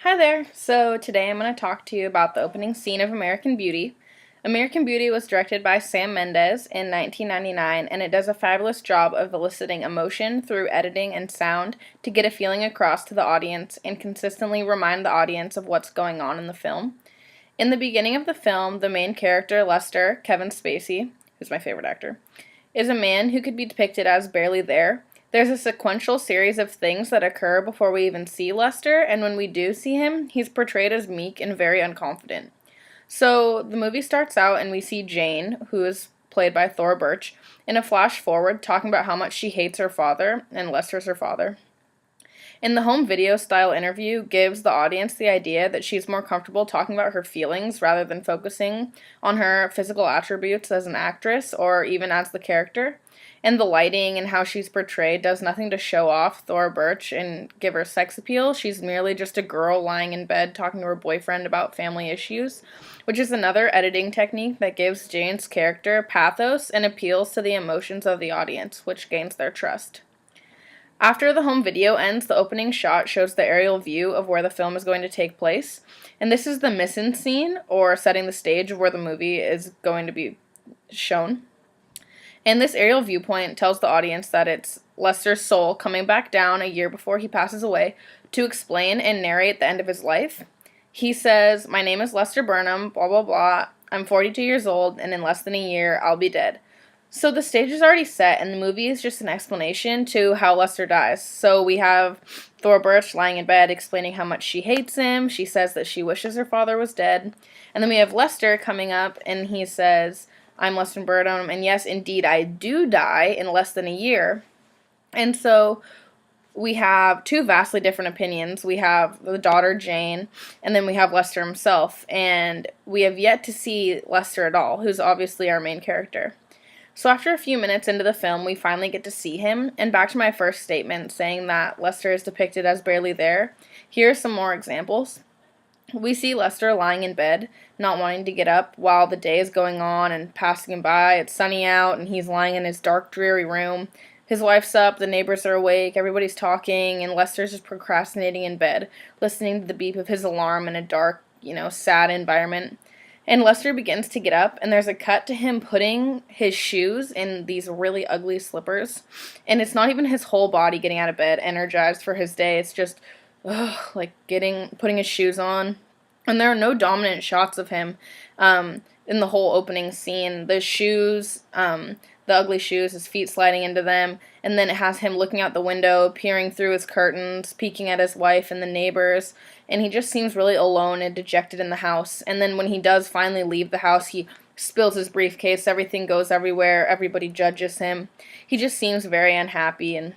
Hi there. So today I'm going to talk to you about the opening scene of American Beauty. American Beauty was directed by Sam Mendes in 1999, and it does a fabulous job of eliciting emotion through editing and sound to get a feeling across to the audience and consistently remind the audience of what's going on in the film. In the beginning of the film, the main character, Lester, Kevin Spacey, who's my favorite actor, is a man who could be depicted as barely there. There's a sequential series of things that occur before we even see Lester, and when we do see him, he's portrayed as meek and very unconfident. So the movie starts out and we see Jane, who is played by Thora Birch, in a flash forward talking about how much she hates her father, and Lester's her father. In the home video style interview gives the audience the idea that she's more comfortable talking about her feelings rather than focusing on her physical attributes as an actress or even as the character. And the lighting and how she's portrayed does nothing to show off Thora Birch and give her sex appeal. She's merely just a girl lying in bed talking to her boyfriend about family issues, which is another editing technique that gives Jane's character pathos and appeals to the emotions of the audience, which gains their trust. After the home video ends, the opening shot shows the aerial view of where the film is going to take place, and this is the mise-en scene, or setting the stage of where the movie is going to be shown. And this aerial viewpoint tells the audience that it's Lester's soul coming back down a year before he passes away to explain and narrate the end of his life. He says, "My name is Lester Burnham, blah blah blah, I'm 42 years old, and in less than a year, I'll be dead." So the stage is already set, and the movie is just an explanation to how Lester dies. So we have Thora Birch lying in bed explaining how much she hates him. She says that she wishes her father was dead. And then we have Lester coming up, and he says, "I'm Lester Burnham, and yes, indeed, I do die in less than a year." And so we have two vastly different opinions. We have the daughter, Jane, and then we have Lester himself. And we have yet to see Lester at all, who's obviously our main character. So after a few minutes into the film, we finally get to see him, and back to my first statement saying that Lester is depicted as barely there, here are some more examples. We see Lester lying in bed, not wanting to get up while the day is going on and passing him by. It's sunny out, and he's lying in his dark, dreary room. His wife's up, the neighbors are awake, everybody's talking, and Lester's just procrastinating in bed, listening to the beep of his alarm in a dark, sad environment. And Lester begins to get up, and there's a cut to him putting his shoes in these really ugly slippers. And it's not even his whole body getting out of bed, energized for his day. It's just, putting his shoes on. And there are no dominant shots of him in the whole opening scene. The shoes, the ugly shoes, his feet sliding into them, and then it has him looking out the window, peering through his curtains, peeking at his wife and the neighbors, and he just seems really alone and dejected in the house. And then when he does finally leave the house, he spills his briefcase, everything goes everywhere, everybody judges him. He just seems very unhappy and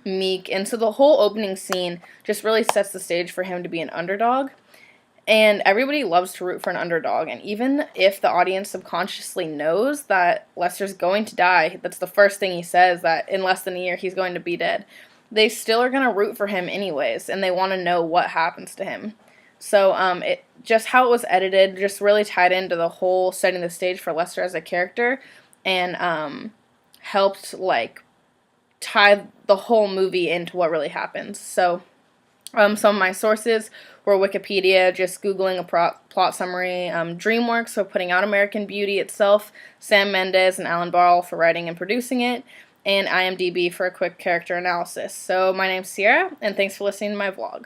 meek, and so the whole opening scene just really sets the stage for him to be an underdog. And everybody loves to root for an underdog, and even if the audience subconsciously knows that Lester's going to die, that's the first thing he says, that in less than a year he's going to be dead, they still are going to root for him anyways, and they want to know what happens to him. So it just how it was edited just really tied into the whole setting the stage for Lester as a character, and helped tie the whole movie into what really happens. So some of my sources were Wikipedia, just Googling a plot summary, DreamWorks for putting out American Beauty itself, Sam Mendes and Alan Ball for writing and producing it, and IMDb for a quick character analysis. So my name's Sierra, and thanks for listening to my vlog.